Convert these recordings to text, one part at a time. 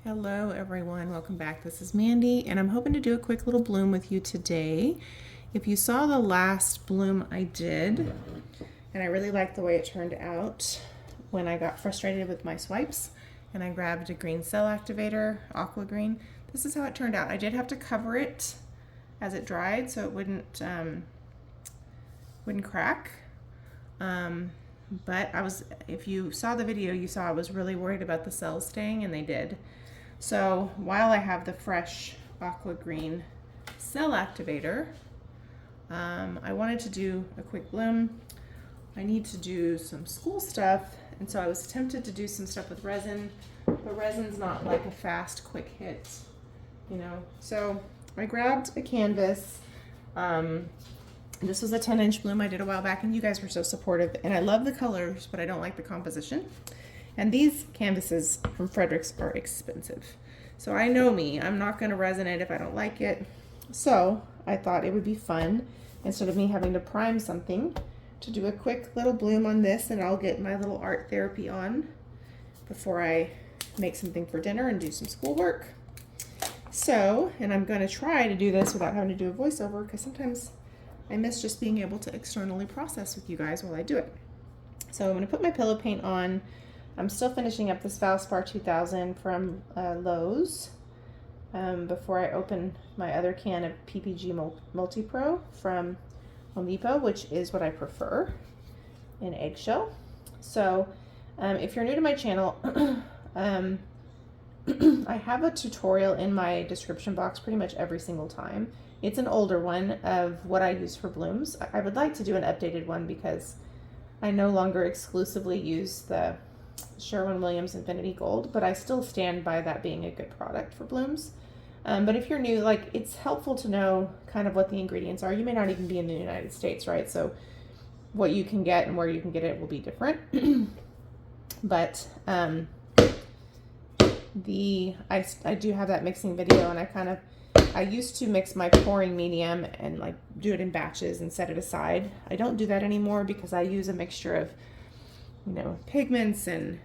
Hello everyone, welcome back. This is Mandy and I'm hoping to do a quick little bloom with you today. If you saw the last bloom I did, and I really liked the way it turned out when I got frustrated with my swipes and I grabbed a green cell activator, Aqua green, this is how it turned out. I did have to cover it as it dried so it wouldn't crack. But if you saw the video, you saw I was really worried about the cells staying, and they did. So while I have the fresh aqua green cell activator, I wanted to do a quick bloom. I need to do some school stuff, and so I was tempted to do some stuff with resin, but resin's not like a fast, quick hit, you know. So I grabbed a canvas. This was a 10-inch bloom I did a while back, and you guys were so supportive. And I love the colors, but I don't like the composition. And these canvases from Frederick's are expensive. So I know me, I'm not going to resin it if I don't like it. So I thought it would be fun, instead of me having to prime something, to do a quick little bloom on this, and I'll get my little art therapy on before I make something for dinner and do some schoolwork. So, and I'm going to try to do this without having to do a voiceover, because sometimes I miss just being able to externally process with you guys while I do it. So I'm going to put my pillow paint on. I'm still finishing up this Valspar 2000 from Lowe's before I open my other can of PPG Multi-Pro from Home Depot, which is what I prefer, in Eggshell. So if you're new to my channel, I have a tutorial in my description box pretty much every single time. It's an older one of what I use for blooms. I would like to do an updated one because I no longer exclusively use the Sherwin-Williams Infinity Gold, but I still stand by that being a good product for blooms. But if you're new, like, it's helpful to know kind of what the ingredients are. You may not even be in the United States, right? So what you can get and where you can get it will be different. But I do have that mixing video, and I used to mix my pouring medium and like do it in batches and set it aside. I don't do that anymore because I use a mixture of, you know, pigments and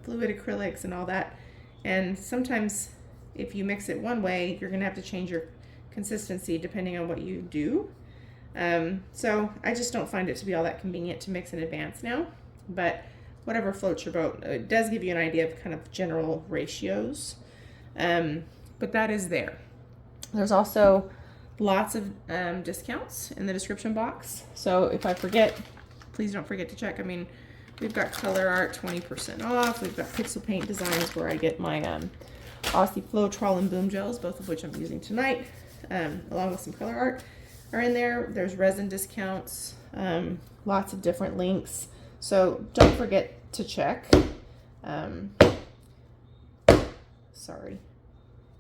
fluid acrylics and all that. And sometimes if you mix it one way, you're gonna have to change your consistency depending on what you do. So I just don't find it to be all that convenient to mix in advance now, but whatever floats your boat. It does give you an idea of kind of general ratios, but that is there. There's also lots of discounts in the description box. So if I forget, please don't forget to check. I mean, we've got Colourarte 20% off. We've got Pixel Paint Designs where I get my Aussie Flow Trawl and Boom Gels, both of which I'm using tonight, along with some Colourarte are in there. There's resin discounts, lots of different links. So don't forget to check. Sorry,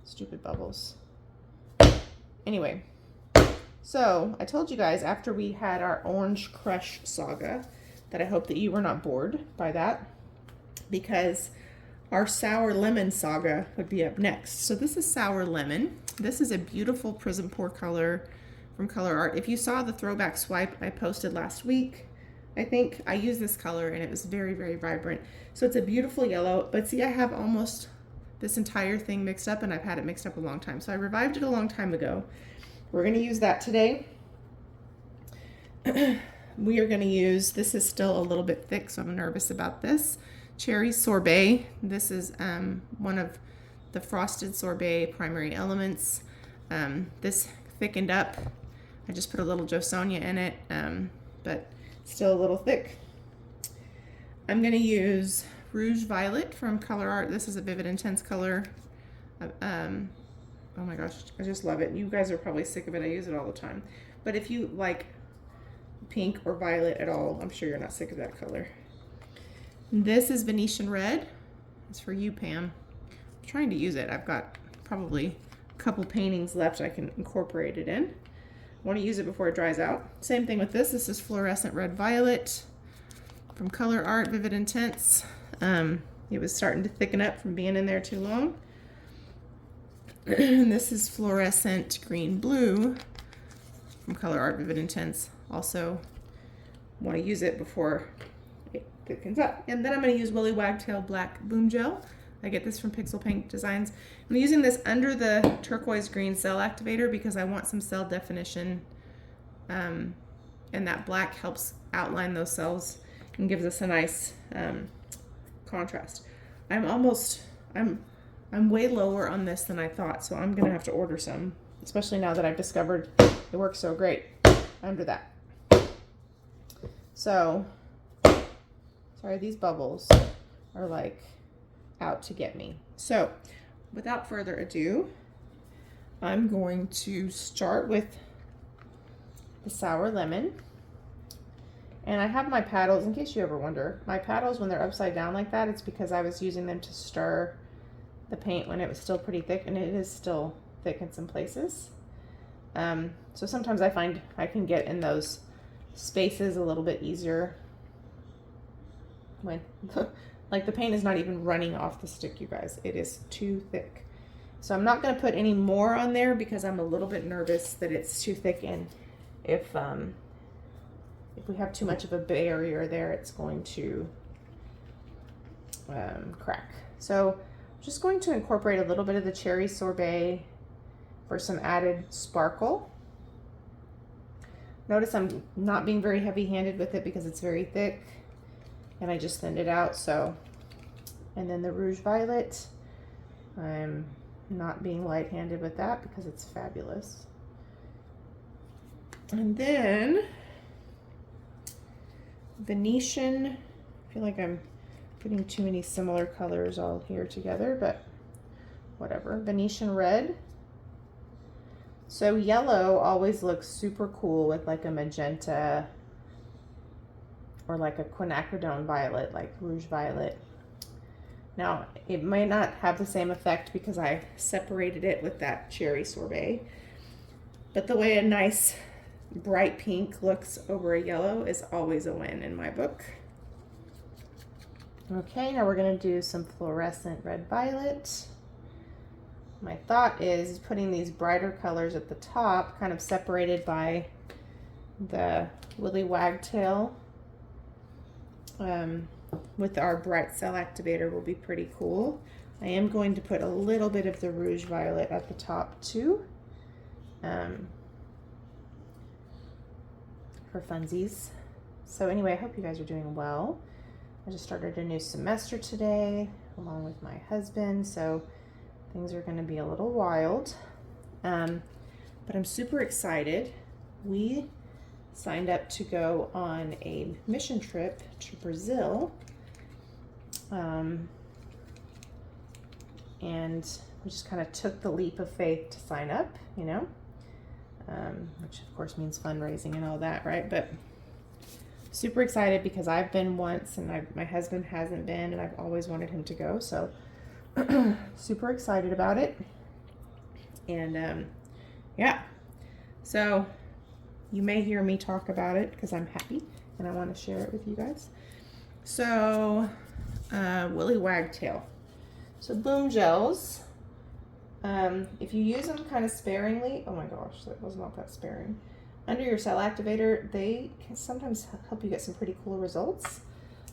stupid bubbles. Anyway, so I told you guys after we had our Orange Crush saga that I hope that you were not bored by that, because our Sour Lemon saga would be up next. So this is Sour Lemon. This is a beautiful Prism Pour color from Colourarte. If you saw the throwback swipe I posted last week, I think I used this color and it was very, very vibrant. So it's a beautiful yellow, but see, I have almost this entire thing mixed up, and I've had it mixed up a long time. So I revived it a long time ago. We're gonna use that today. We are gonna use, this is still a little bit thick, so I'm nervous about this. Cherry Sorbet. This is one of the Frosted Sorbet primary elements. This thickened up. I just put a little Jo Sonja in it, but still a little thick. I'm gonna use Rouge Violet from Colourarte. This is a vivid intense color. Oh my gosh, I just love it. You guys are probably sick of it. I use it all the time. But if you like pink or violet at all, I'm sure you're not sick of that color. This is Venetian Red. It's for you, Pam. I'm trying to use it. I've got probably a couple paintings left I can incorporate it in. I want to use it before it dries out. Same thing with this. This is Fluorescent Red Violet from Colourarte, Vivid Intense. It was starting to thicken up from being in there too long. And this is Fluorescent Green Blue from Colourarte, Vivid Intense. Also want to use it before it thickens up. And then I'm going to use Willy Wagtail Black Boom Gel. I get this from Pixel Paint Designs. I'm using this under the turquoise green cell activator because I want some cell definition, and that black helps outline those cells and gives us a nice contrast. I'm way lower on this than I thought, so I'm gonna have to order some, especially now that I've discovered it works so great under that. So, sorry, these bubbles are like out to get me. So, without further ado, I'm going to start with the sour lemon. And I have my paddles, in case you ever wonder, my paddles, when they're upside down like that, it's because I was using them to stir the paint when it was still pretty thick, and it is still thick in some places. So sometimes I find I can get in those spaces a little bit easier when like the paint is not even running off the stick, you guys. It is too thick. So I'm not going to put any more on there because I'm a little bit nervous that it's too thick, and if we have too much of a barrier there, it's going to crack. So I'm just going to incorporate a little bit of the cherry sorbet for some added sparkle. Notice I'm not being very heavy-handed with it because it's very thick, and I just thinned it out. So, and then the Rouge Violet, I'm not being light-handed with that because it's fabulous. And then Venetian, I feel like I'm putting too many similar colors all here together, but whatever. Venetian Red. So yellow always looks super cool with like a magenta or like a quinacridone violet, like Rouge Violet. Now, it might not have the same effect because I separated it with that cherry sorbet, but the way a nice bright pink looks over a yellow is always a win in my book. Okay, now we're going to do some fluorescent red violet. My thought is putting these brighter colors at the top, kind of separated by the Willy Wagtail, with our bright cell activator will be pretty cool. I am going to put a little bit of the Rouge Violet at the top too, for funsies. So anyway, I hope you guys are doing well. I just started a new semester today along with my husband, so things are going to be a little wild, but I'm super excited. We signed up to go on a mission trip to Brazil, and we just kind of took the leap of faith to sign up, you know, which of course means fundraising and all that, right? But super excited because I've been once and my husband hasn't been, and I've always wanted him to go, so super excited about it. And yeah, so you may hear me talk about it because I'm happy and I want to share it with you guys. So Willy Wagtail. So boom gels, if you use them kind of sparingly, oh my gosh, that was not that sparing, under your cell activator, they can sometimes help you get some pretty cool results.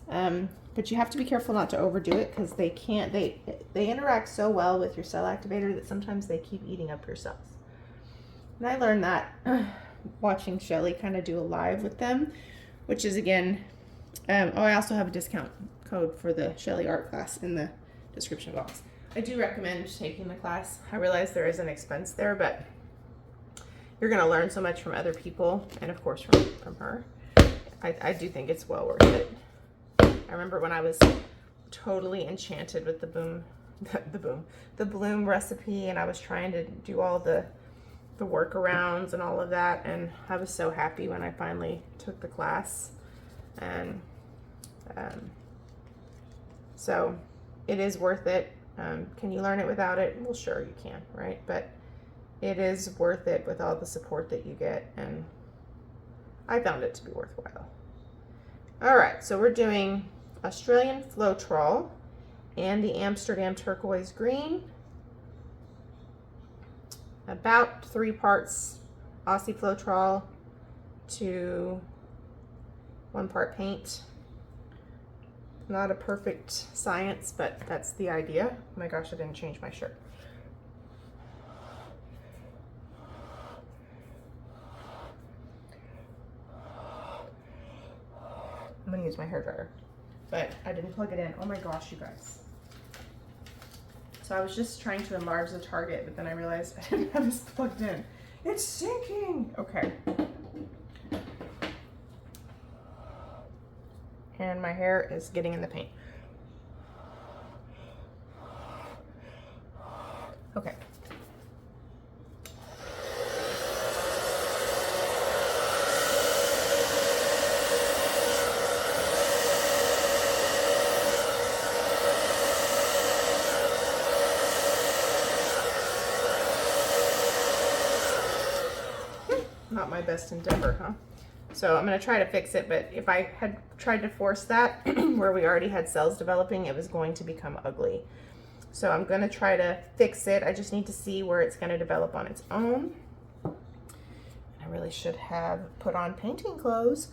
But you have to be careful not to overdo it because they interact so well with your cell activator that sometimes they keep eating up your cells. And I learned that watching Shelly kind of do a live with them, which is again, I also have a discount code for the sheleeart class in the description box. I do recommend taking the class. I realize there is an expense there, but you're going to learn so much from other people and of course from her. I do think it's well worth it. I remember when I was totally enchanted with the bloom recipe, and I was trying to do all the workarounds and all of that, and I was so happy when I finally took the class. And so it is worth it. Can you learn it without it? Well, sure you can, right? But it is worth it with all the support that you get, and I found it to be worthwhile. All right, so we're doing Australian Floetrol and the Amsterdam Turquoise Green. About 3 parts Aussie Floetrol to 1 part paint. Not a perfect science, but that's the idea. Oh my gosh, I didn't change my shirt. I'm gonna use my hairdryer, but I didn't plug it in. Oh my gosh, you guys. So I was just trying to enlarge the target, but then I realized I didn't have this plugged in. It's sinking. Okay. And my hair is getting in the paint. Okay. Not my best endeavor, huh? So I'm going to try to fix it, but if I had tried to force that where we already had cells developing, it was going to become ugly. So I'm going to try to fix it. I just need to see where it's going to develop on its own. I really should have put on painting clothes.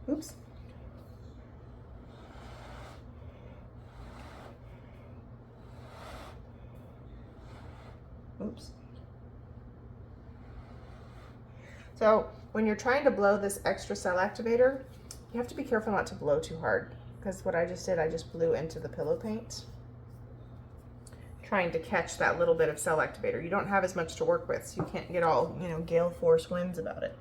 Oops. Oops. So when you're trying to blow this extra cell activator, you have to be careful not to blow too hard, because what I just did, I just blew into the pillow paint, trying to catch that little bit of cell activator. You don't have as much to work with, so you can't get all, you know, gale force winds about it.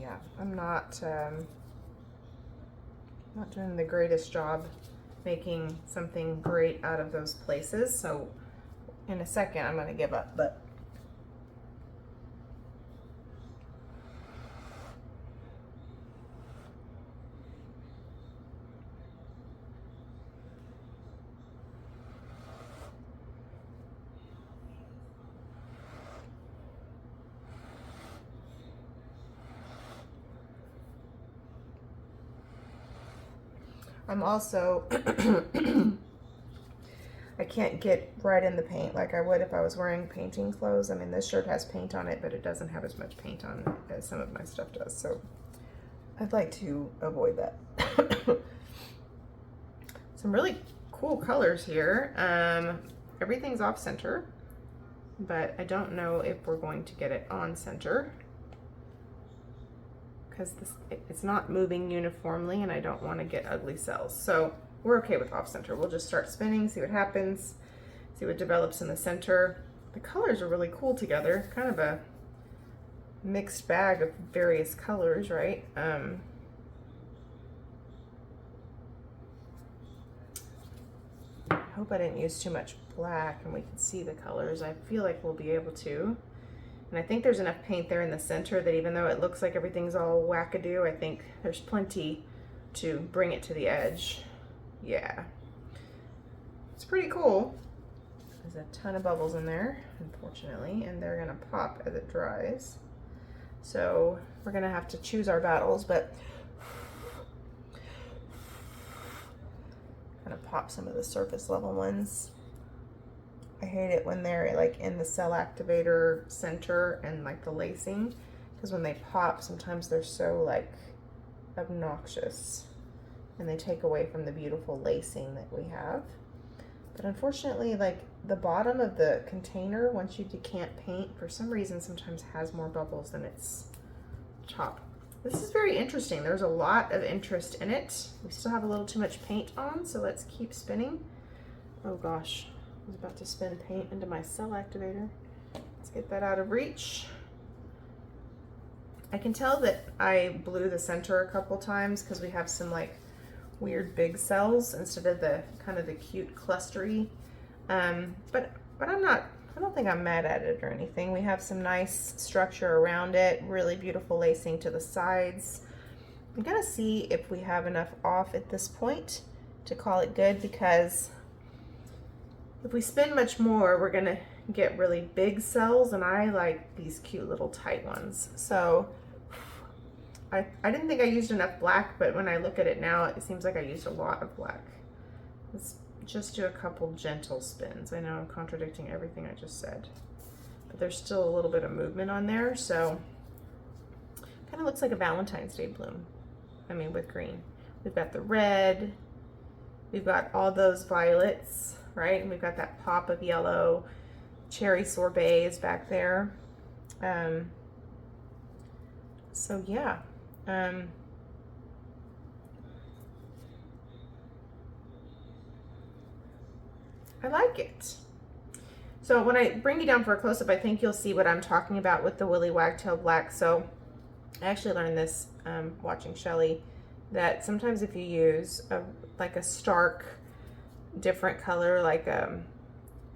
Yeah, I'm not doing the greatest job making something great out of those places. So in a second, I'm going to give up, but I'm also, I can't get right in the paint like I would if I was wearing painting clothes. I mean, this shirt has paint on it, but it doesn't have as much paint on it as some of my stuff does. So I'd like to avoid that. Some really cool colors here. Everything's off center, but I don't know if we're going to get it on center, because it's not moving uniformly and I don't want to get ugly cells. So we're okay with off center. We'll just start spinning, see what happens, see what develops in the center. The colors are really cool together, kind of a mixed bag of various colors, right? I hope I didn't use too much black and we can see the colors. I feel like we'll be able to. And I think there's enough paint there in the center that even though it looks like everything's all wackadoo, I think there's plenty to bring it to the edge. Yeah. It's pretty cool. There's a ton of bubbles in there, unfortunately, and they're gonna pop as it dries. So we're gonna have to choose our battles, but kind of pop some of the surface level ones. I hate it when they're like in the cell activator center and like the lacing, because when they pop, sometimes they're so like obnoxious and they take away from the beautiful lacing that we have. But unfortunately, like the bottom of the container, once you decant paint, for some reason sometimes has more bubbles than its top. This is very interesting. There's a lot of interest in it. We still have a little too much paint on, so let's keep spinning. Oh gosh. I was about to spin paint into my cell activator. Let's get that out of reach. I can tell that I blew the center a couple times because we have some like weird big cells instead of the kind of the cute clustery. But I don't think I'm mad at it or anything. We have some nice structure around it, really beautiful lacing to the sides. I'm gonna see if we have enough off at this point to call it good, because if we spin much more, we're gonna get really big cells, and I like these cute little tight ones. So I didn't think I used enough black, but when I look at it now, it seems like I used a lot of black. Let's just do a couple gentle spins. I know I'm contradicting everything I just said, but there's still a little bit of movement on there, so kind of looks like a Valentine's Day bloom. I mean, with green. We've got the red, we've got all those violets, right? And we've got that pop of yellow. Cherry sorbet is back there. So yeah. I like it. So when I bring you down for a close-up, I think you'll see what I'm talking about with the Willy Wagtail black. So I actually learned this watching Shelly, that sometimes if you use like a stark different color, like a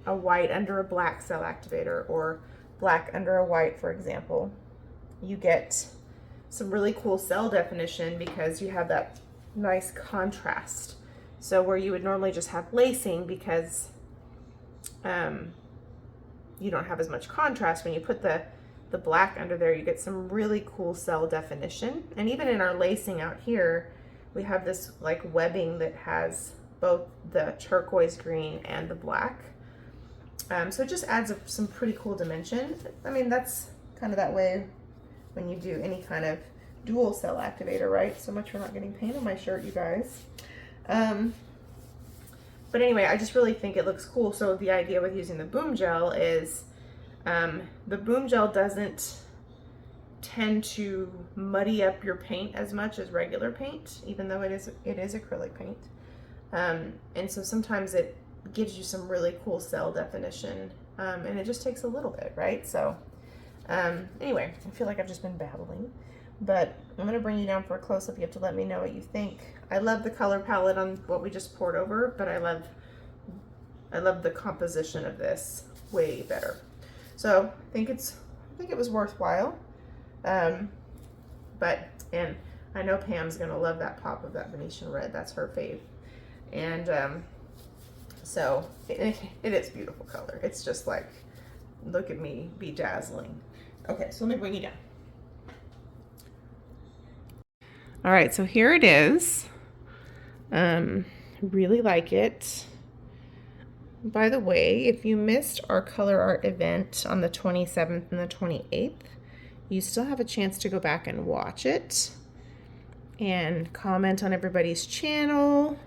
white under a black cell activator, or black under a white, for example, you get some really cool cell definition because you have that nice contrast. So where you would normally just have lacing, because you don't have as much contrast, when you put the black under there, you get some really cool cell definition. And even in our lacing out here, we have this like webbing that has both the turquoise green and the black. So it just adds some pretty cool dimension. I mean, that's kind of that way when you do any kind of dual cell activator, right? So much for not getting paint on my shirt, you guys. But anyway, I just really think it looks cool. So the idea with using the boom gel is the boom gel doesn't tend to muddy up your paint as much as regular paint, even though it is acrylic paint. And so sometimes it gives you some really cool cell definition, and it just takes a little bit, right? So anyway, I feel like I've just been babbling, but I'm going to bring you down for a close-up. You have to let me know what you think. I love the color palette on what we just poured over, but I love the composition of this way better. So I think it was worthwhile. And I know Pam's gonna love that pop of that Venetian Red. That's her fave. And so it is a beautiful color. It's just like, look at me be dazzling. Okay, so let me bring you down. All right, so here it is. Really like it. By the way, if you missed our Colourarte event on the 27th and the 28th, you still have a chance to go back and watch it and comment on everybody's channel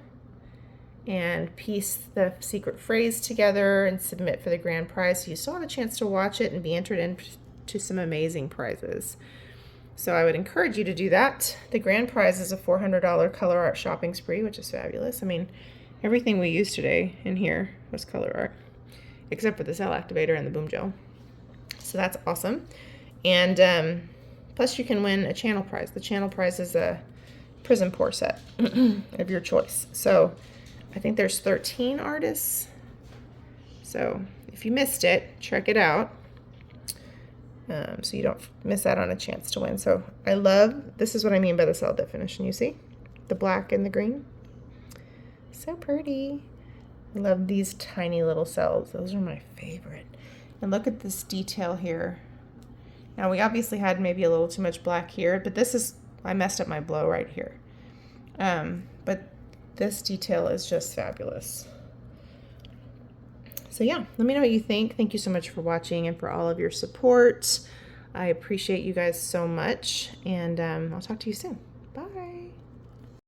and piece the secret phrase together and submit for the grand prize. So you still have a chance to watch it and be entered into some amazing prizes. So I would encourage you to do that. The grand prize is a $400 Colourarte shopping spree, which is fabulous. I mean, everything we used today in here was Colourarte, except for the cell activator and the boom gel. So that's awesome. And plus you can win a channel prize. The channel prize is a prism pour set of your choice. So I think there's 13 artists. So if you missed it, check it out. So you don't miss out on a chance to win. So I love, this is what I mean by the cell definition, you see? The black and the green. So pretty. I love these tiny little cells. Those are my favorite. And look at this detail here. Now we obviously had maybe a little too much black here, but this is, I messed up my blow right here. But this detail is just fabulous. So yeah, let me know what you think. Thank you so much for watching and for all of your support. I appreciate you guys so much, and I'll talk to you soon. Bye.